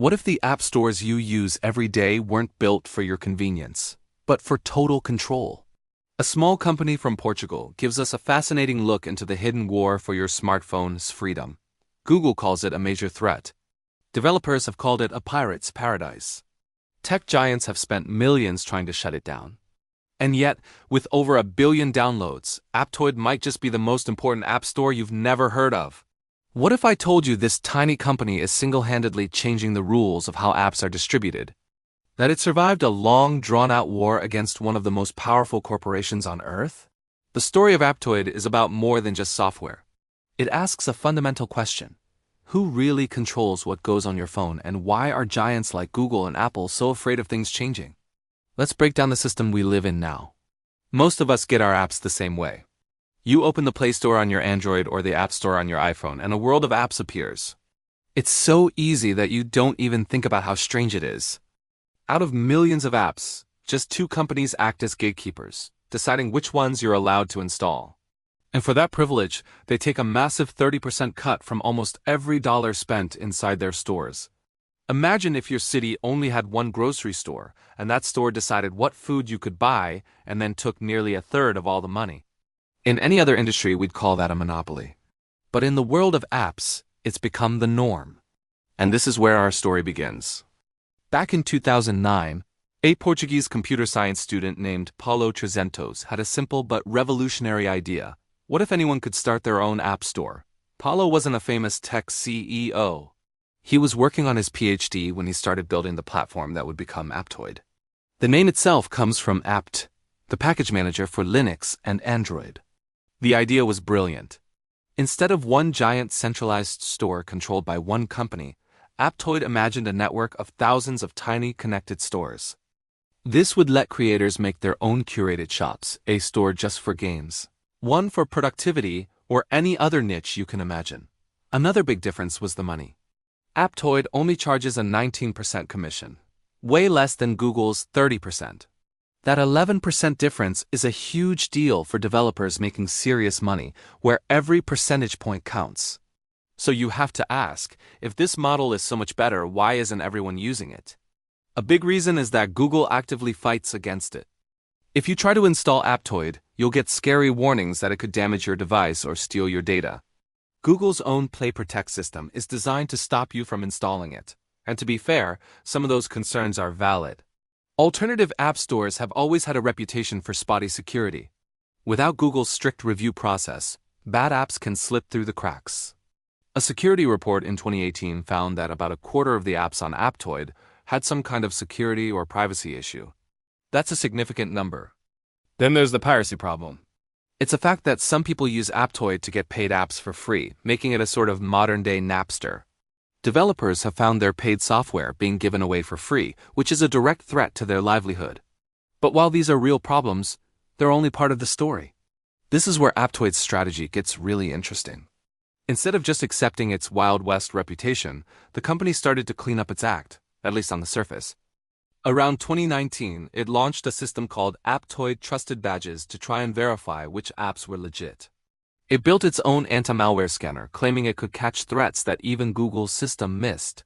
What if the app stores you use every day weren't built for your convenience, but for total control? A small company from Portugal gives us a fascinating look into the hidden war for your smartphone's freedom. Google calls it a major threat. Developers have called it a pirate's paradise. Tech giants have spent millions trying to shut it down. And yet, with over 1 billion downloads, Aptoide might just be the most important app store you've never heard of. What if I told you this tiny company is single-handedly changing the rules of how apps are distributed? That it survived a long, drawn-out war against one of the most powerful corporations on Earth? The story of Aptoide is about more than just software. It asks a fundamental question. Who really controls what goes on your phone, and why are giants like Google and Apple so afraid of things changing? Let's break down the system we live in now. Most of us get our apps the same way. You open the Play Store on your Android or the App Store on your iPhone, and a world of apps appears. It's so easy that you don't even think about how strange it is. Out of millions of apps, just 2 companies act as gatekeepers, deciding which ones you're allowed to install. And for that privilege, they take a massive 30% cut from almost every dollar spent inside their stores. Imagine if your city only had one grocery store, and that store decided what food you could buy and then took nearly 1/3 of all the money. In any other industry, we'd call that a monopoly. But in the world of apps, it's become the norm. And this is where our story begins. Back in 2009, a Portuguese computer science student named Paulo Trezentos had a simple but revolutionary idea. What if anyone could start their own app store? Paulo wasn't a famous tech CEO. He was working on his PhD when he started building the platform that would become Aptoide. The name itself comes from apt, the package manager for Linux and Android. The idea was brilliant. Instead of one giant centralized store controlled by one company, Aptoide imagined a network of thousands of tiny connected stores. This would let creators make their own curated shops, a store just for games, one for productivity, or any other niche you can imagine. Another big difference was the money. Aptoide only charges a 19% commission, way less than Google's 30%. That 11% difference is a huge deal for developers making serious money, where every percentage point counts. So you have to ask, if this model is so much better, why isn't everyone using it? A big reason is that Google actively fights against it. If you try to install Aptoide, you'll get scary warnings that it could damage your device or steal your data. Google's own Play Protect system is designed to stop you from installing it. And to be fair, some of those concerns are valid. Alternative app stores have always had a reputation for spotty security. Without Google's strict review process, bad apps can slip through the cracks. A security report in 2018 found that about 1/4 of the apps on Aptoide had some kind of security or privacy issue. That's a significant number. Then there's the piracy problem. It's a fact that some people use Aptoide to get paid apps for free, making it a sort of modern-day Napster. Developers have found their paid software being given away for free, which is a direct threat to their livelihood. But while these are real problems, they're only part of the story. This is where Aptoide's strategy gets really interesting. Instead of just accepting its Wild West reputation, the company started to clean up its act, at least on the surface. Around 2019, it launched a system called Aptoide Trusted Badges to try and verify which apps were legit. It built its own anti-malware scanner, claiming it could catch threats that even Google's system missed.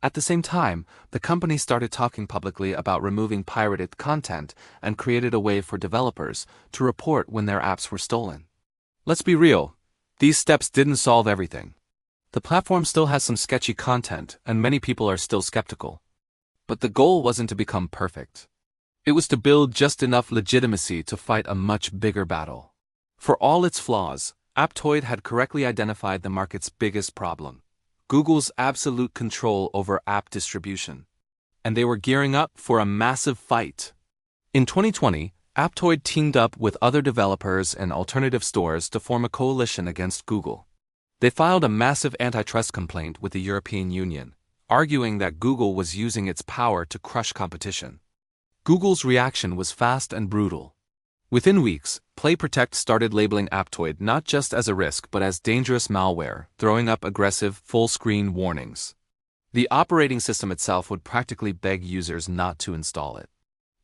At the same time, the company started talking publicly about removing pirated content and created a way for developers to report when their apps were stolen. Let's be real, these steps didn't solve everything. The platform still has some sketchy content, and many people are still skeptical. But the goal wasn't to become perfect. It was to build just enough legitimacy to fight a much bigger battle. For all its flaws, Aptoide had correctly identified the market's biggest problem: Google's absolute control over app distribution. And they were gearing up for a massive fight. In 2020, Aptoide teamed up with other developers and alternative stores to form a coalition against Google. They filed a massive antitrust complaint with the European Union, arguing that Google was using its power to crush competition. Google's reaction was fast and brutal. Within weeks, Play Protect started labeling Aptoide not just as a risk but as dangerous malware, throwing up aggressive, full-screen warnings. The operating system itself would practically beg users not to install it.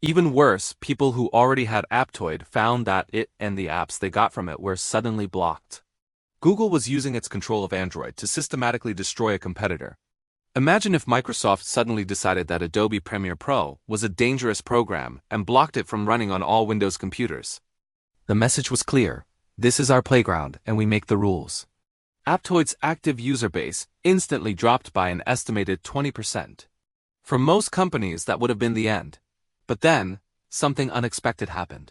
Even worse, people who already had Aptoide found that it and the apps they got from it were suddenly blocked. Google was using its control of Android to systematically destroy a competitor. Imagine if Microsoft suddenly decided that Adobe Premiere Pro was a dangerous program and blocked it from running on all Windows computers. The message was clear: this is our playground and we make the rules. Aptoid's active user base instantly dropped by an estimated 20%. For most companies, that would have been the end. But then, something unexpected happened.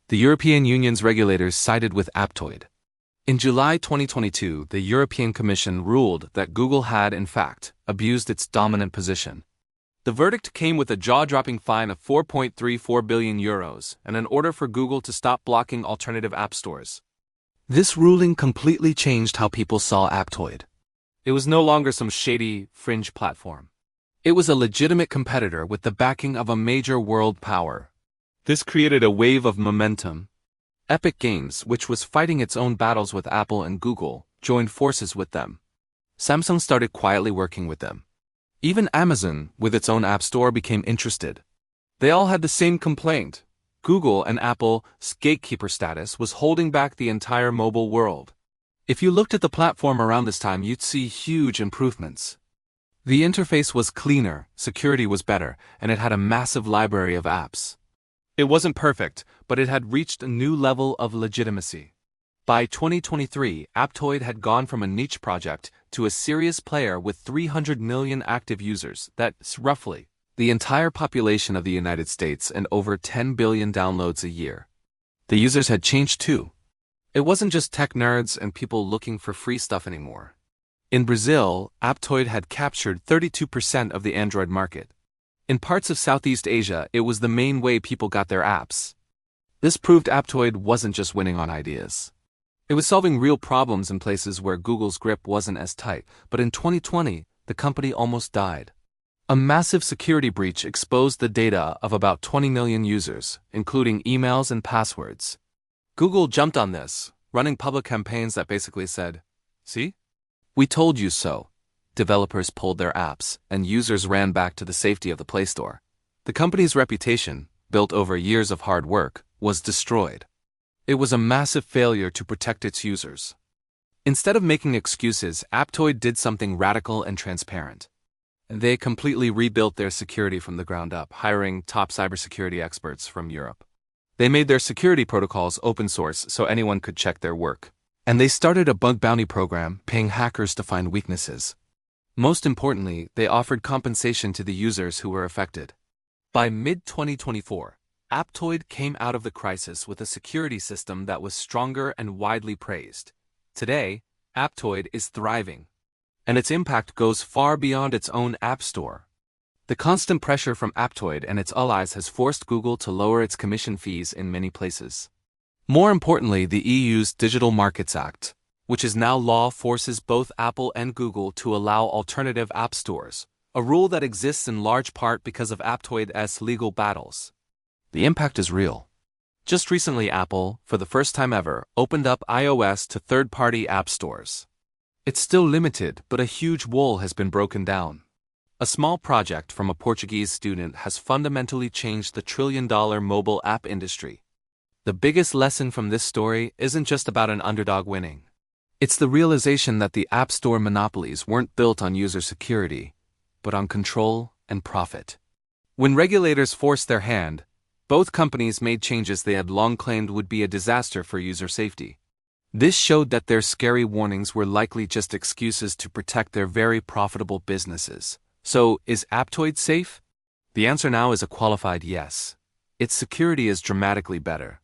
The European Union's regulators sided with Aptoid. In July 2022, the European Commission ruled that Google had, in fact, abused its dominant position. The verdict came with a jaw-dropping fine of €4.34 billion and an order for Google to stop blocking alternative app stores. This ruling completely changed how people saw Aptoid. It was no longer some shady, fringe platform. It was a legitimate competitor with the backing of a major world power. This created a wave of momentum. Epic Games, which was fighting its own battles with Apple and Google, joined forces with them. Samsung started quietly working with them. Even Amazon, with its own app store, became interested. They all had the same complaint. Google and Apple's gatekeeper status was holding back the entire mobile world. If you looked at the platform around this time, you'd see huge improvements. The interface was cleaner, security was better, and it had a massive library of apps. It wasn't perfect, but it had reached a new level of legitimacy. By 2023, Aptoid had gone from a niche project to a serious player with 300 million active users. That's roughly the entire population of the United States and over 10 billion downloads a year. The users had changed too. It wasn't just tech nerds and people looking for free stuff anymore. In Brazil, Aptoid had captured 32% of the Android market. In parts of Southeast Asia, it was the main way people got their apps. This proved Aptoid wasn't just winning on ideas. It was solving real problems in places where Google's grip wasn't as tight, but in 2020, the company almost died. A massive security breach exposed the data of about 20 million users, including emails and passwords. Google jumped on this, running public campaigns that basically said, "See? We told you so." Developers pulled their apps, and users ran back to the safety of the Play Store. The company's reputation, built over years of hard work, was destroyed. It was a massive failure to protect its users. Instead of making excuses, Aptoid did something radical and transparent. They completely rebuilt their security from the ground up, hiring top cybersecurity experts from Europe. They made their security protocols open source so anyone could check their work. And they started a bug bounty program, paying hackers to find weaknesses. Most importantly, they offered compensation to the users who were affected. By mid-2024, Aptoid came out of the crisis with a security system that was stronger and widely praised. Today, Aptoid is thriving, and its impact goes far beyond its own app store. The constant pressure from Aptoid and its allies has forced Google to lower its commission fees in many places. More importantly, the EU's Digital Markets Act, which is now law, forces both Apple and Google to allow alternative app stores, a rule that exists in large part because of Aptoid's legal battles. The impact is real. Just recently, Apple, for the first time ever, opened up iOS to third-party app stores. It's still limited, but a huge wall has been broken down. A small project from a Portuguese student has fundamentally changed the trillion-dollar mobile app industry. The biggest lesson from this story isn't just about an underdog winning. It's the realization that the App Store monopolies weren't built on user security, but on control and profit. When regulators forced their hand, both companies made changes they had long claimed would be a disaster for user safety. This showed that their scary warnings were likely just excuses to protect their very profitable businesses. So, is Aptoid safe? The answer now is a qualified yes. Its security is dramatically better.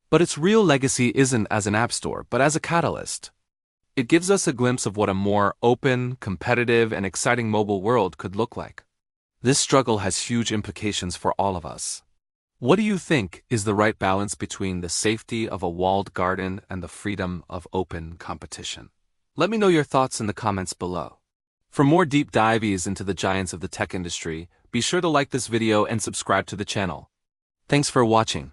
But its real legacy isn't as an app store, but as a catalyst. It gives us a glimpse of what a more open, competitive, and exciting mobile world could look like. This struggle has huge implications for all of us. What do you think is the right balance between the safety of a walled garden and the freedom of open competition? Let me know your thoughts in the comments below. For more deep dives into the giants of the tech industry, be sure to like this video and subscribe to the channel. Thanks for watching.